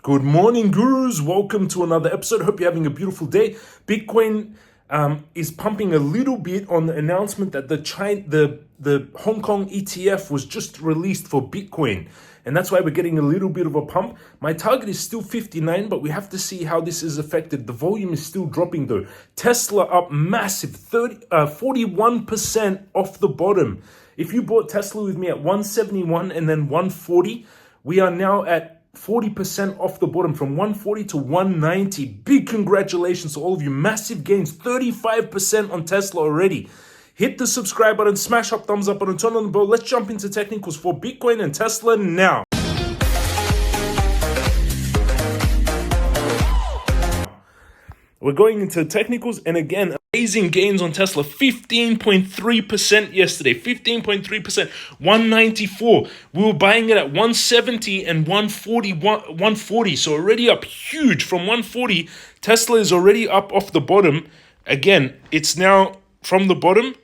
Good morning, gurus. Welcome to another episode. Hope you're having a beautiful day. Bitcoin is pumping a little bit on the announcement that the Hong Kong ETF was just released for Bitcoin. And that's why we're getting a little bit of a pump. My target is still 59, but we have to see how this is affected. The volume is still dropping though. Tesla up massive, 41% off the bottom. If you bought Tesla with me at 171 and then 140, we are now at 40% off the bottom from 140 to 190. Big congratulations to all of you. Massive gains, 35% on Tesla already. Hit the subscribe button, smash up, thumbs up button, turn on the bell. Let's jump into technicals for Bitcoin and Tesla now. We're going into technicals, and again, amazing gains on Tesla. 15.3% yesterday. 15.3%. 194. We were buying it at 170 and 140. So already up huge from 140. Tesla is already up off the bottom. Again, it's now from the bottom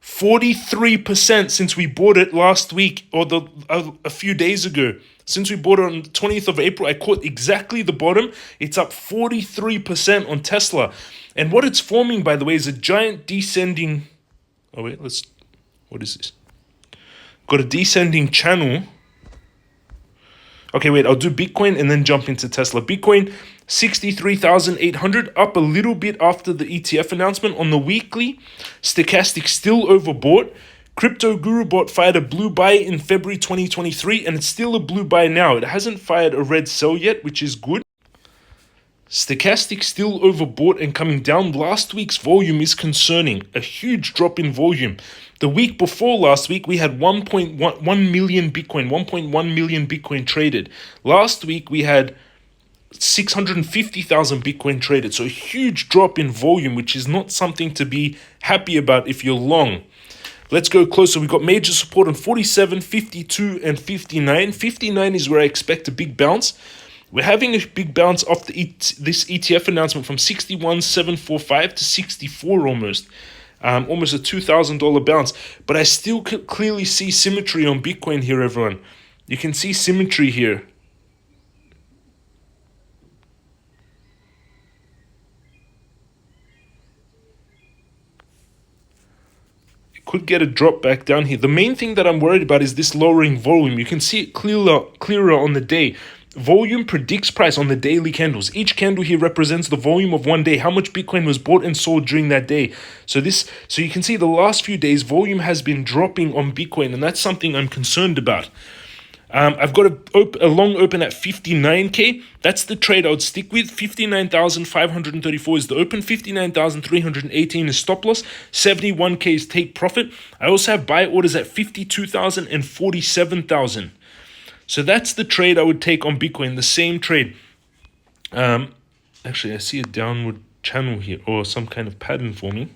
43% since we bought it last week or a few days ago. Since we bought it on the 20th of April, I caught exactly the bottom. It's up 43% on Tesla. And what it's forming, by the way, is a giant descending... Oh, wait, what is this? Got a descending channel. Okay, wait, I'll do Bitcoin and then jump into Tesla. Bitcoin, 63,800, up a little bit after the ETF announcement. On the weekly, Stochastic still overbought. Crypto Guru Bot fired a blue buy in February 2023, and it's still a blue buy now. It hasn't fired a red sell yet, which is good. Stochastic still overbought and coming down. Last week's volume is concerning. A huge drop in volume. The week before last week, we had 1.1 million Bitcoin, 1.1 million Bitcoin traded. Last week, we had 650,000 Bitcoin traded. So a huge drop in volume, which is not something to be happy about if you're long. Let's go closer. We've got major support on 47, 52, and 59. 59 is where I expect a big bounce. We're having a big bounce off this ETF announcement from 61,745 to 64 almost. Almost a $2,000 bounce. But I still clearly see symmetry on Bitcoin here, everyone. You can see symmetry here. Could get a drop back down here. The main thing that I'm worried about is this lowering volume. You can see it clearer on the day. Volume predicts price on the daily candles. Each candle here represents the volume of one day, how much Bitcoin was bought and sold during that day. So you can see the last few days, volume has been dropping on Bitcoin, and that's something I'm concerned about. I've got a long open at 59K. That's the trade I would stick with. 59,534 is the open. 59,318 is stop loss. 71K is take profit. I also have buy orders at 52,000 and 47,000. So that's the trade I would take on Bitcoin, the same trade. Actually, I see a downward channel here or some kind of pattern forming.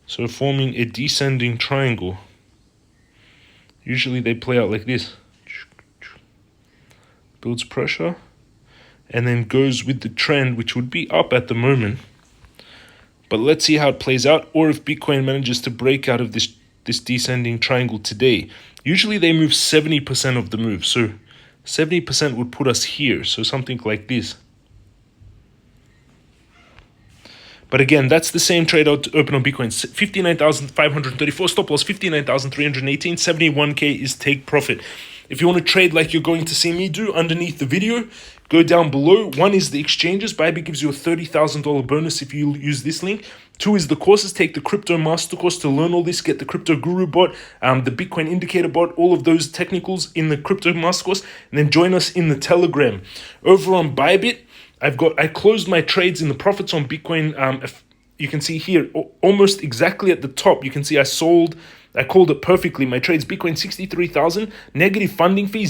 So forming a descending triangle. Usually they play out like this. Builds pressure and then goes with the trend, which would be up at the moment. But let's see how it plays out, or if Bitcoin manages to break out of this descending triangle today. Usually they move 70% of the move. So 70% would put us here. So something like this. But again, that's the same trade out to open on Bitcoin. 59,534 stop loss, 59,318, 71K is take profit. If you want to trade like you're going to see me do underneath the video, go down below. One is the exchanges. Bybit gives you a $30,000 bonus if you use this link. 2 is the courses. Take the crypto master course to learn all this. Get the crypto guru bot, the Bitcoin indicator bot, all of those technicals in the crypto master course. And then join us in the Telegram. Over on Bybit, I closed my trades in the profits on Bitcoin. You can see here, almost exactly at the top, you can see I called it perfectly. My trades, Bitcoin 63,000, negative funding fee,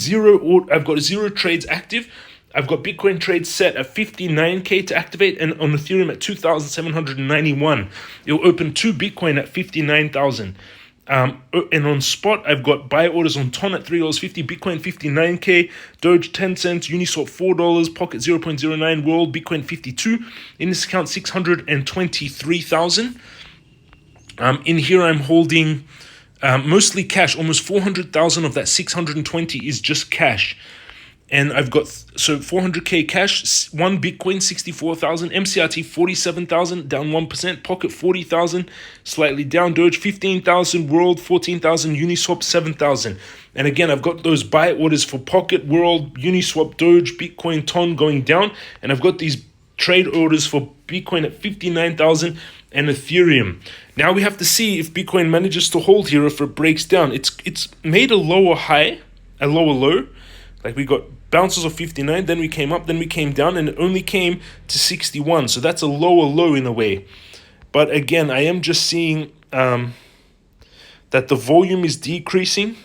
I've got 0 trades active. I've got Bitcoin trades set at 59K to activate, and on Ethereum at 2,791. It'll open 2 Bitcoin at 59,000. And on spot, I've got buy orders on Ton at $3.50, Bitcoin 59K, Doge 10 cents, Uniswap $4, Pocket 0.09, World Bitcoin 52. In this account, 623,000. In here, I'm holding Mostly cash. Almost 400,000 of that 620 is just cash. And I've got, so 400K cash, one Bitcoin, 64,000, MCRT, 47,000, down 1%, Pocket, 40,000, slightly down, Doge, 15,000, World, 14,000, Uniswap, 7,000. And again, I've got those buy orders for Pocket, World, Uniswap, Doge, Bitcoin, Ton going down. And I've got these trade orders for Bitcoin at 59,000 and Ethereum. Now we have to see if Bitcoin manages to hold here, if it breaks down. It's made a lower high, a lower low. Like we got bounces of 59, then we came up, then we came down, and it only came to 61. So that's a lower low in a way. But again, I am just seeing that the volume is decreasing.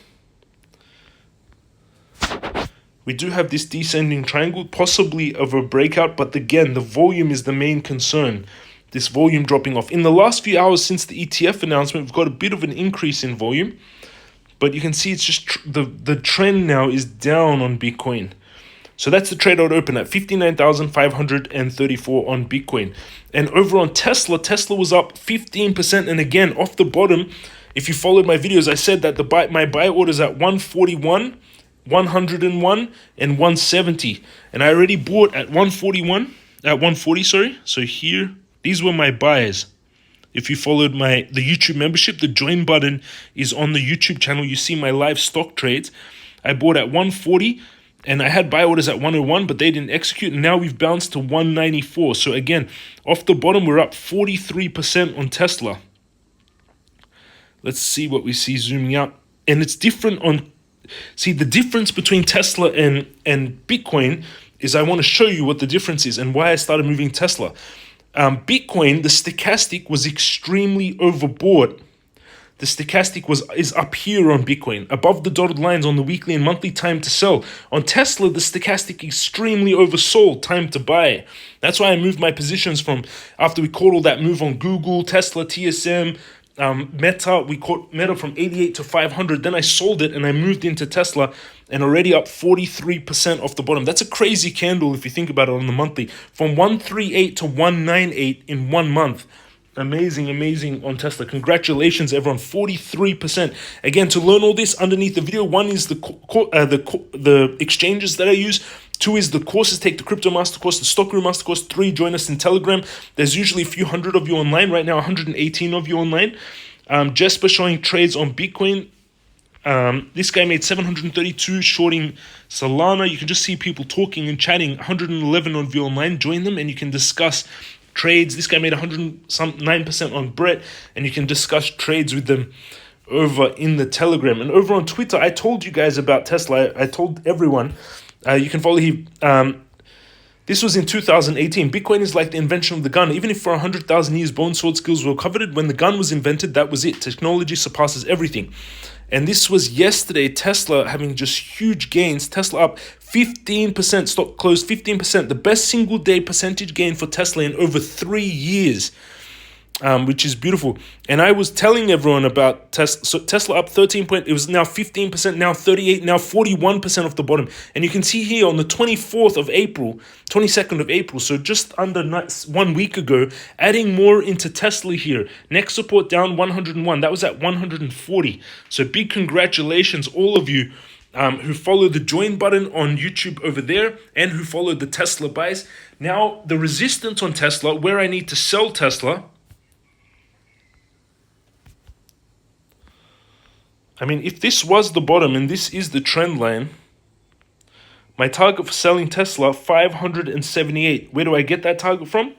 We do have this descending triangle, possibly of a breakout, but again, the volume is the main concern. This volume dropping off. In the last few hours since the ETF announcement, we've got a bit of an increase in volume. But you can see it's just the trend now is down on Bitcoin. So that's the trade out open at 59,534 on Bitcoin. And over on Tesla, Tesla was up 15%. And again, off the bottom, if you followed my videos, I said that my buy orders at 141, 101, and 170. And I already bought at 140, sorry. So here, these were my buys. If you followed the YouTube membership, the join button is on the YouTube channel. You see my live stock trades. I bought at 140 and I had buy orders at 101, but they didn't execute. And now we've bounced to 194. So again, off the bottom, we're up 43% on Tesla. Let's see what we see zooming out. And it's different on, see the difference between Tesla and Bitcoin is I want to show you what the difference is and why I started moving Tesla. Bitcoin, the stochastic was extremely overbought. The stochastic is up here on Bitcoin, above the dotted lines on the weekly and monthly time to sell. On Tesla, the stochastic extremely oversold, time to buy. That's why I moved my positions from after we caught all that move on Google, Tesla, TSM, Meta. We caught Meta from 88 to 500. Then I sold it and I moved into Tesla and already up 43% off the bottom. That's a crazy candle if you think about it on the monthly. From 138 to 198 in 1 month. Amazing, amazing on Tesla. Congratulations, everyone. 43%. Again, to learn all this underneath the video, one is the exchanges that I use. 2 is the courses. Take the Crypto Master course, the Stock Room Master course. 3, join us in Telegram. There's usually a few hundred of you online. Right now, 118 of you online. Jesper showing trades on Bitcoin. This guy made 732 shorting Solana. You can just see people talking and chatting. 111 of you online. Join them and you can discuss trades. This guy made 109% on Brett, and you can discuss trades with them over in the Telegram. And over on Twitter, I told you guys about Tesla. I told everyone. You can follow him. This was in 2018. Bitcoin is like the invention of the gun. Even if for 100,000 years bone sword skills were coveted, when the gun was invented, that was it. Technology surpasses everything. And this was yesterday, Tesla having just huge gains. Tesla up 15%, stock closed 15%. The best single day percentage gain for Tesla in over 3 years, which is beautiful. And I was telling everyone about Tesla. So Tesla up 13 point. It was now 15%, now 38, now 41% off the bottom. And you can see here on the 22nd of April, so just under 1 week ago, adding more into Tesla here. Next support down 101. That was at 140. So big congratulations, all of you who followed the join button on YouTube over there and who followed the Tesla buys. Now the resistance on Tesla, where I need to sell Tesla. I mean, if this was the bottom and this is the trend line, my target for selling Tesla, 578. Where do I get that target from?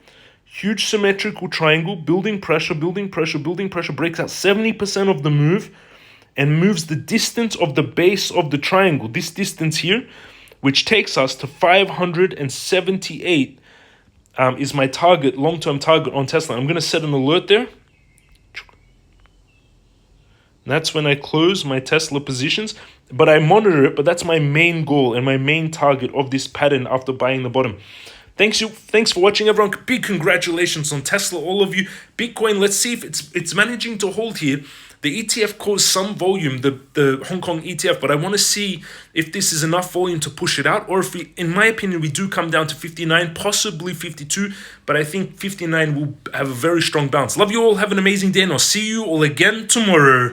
Huge symmetrical triangle, building pressure, building pressure, building pressure, breaks out 70% of the move and moves the distance of the base of the triangle, this distance here, which takes us to 578 is my target, long-term target on Tesla. I'm going to set an alert there. That's when I close my Tesla positions, but I monitor it, but that's my main goal and my main target of this pattern after buying the bottom. Thanks for watching, everyone. Big congratulations on Tesla, all of you. Bitcoin, let's see if it's managing to hold here. The ETF caused some volume, the Hong Kong ETF, but I want to see if this is enough volume to push it out, or if we, in my opinion, we do come down to 59, possibly 52, but I think 59 will have a very strong bounce. Love you all. Have an amazing day, and I'll see you all again tomorrow.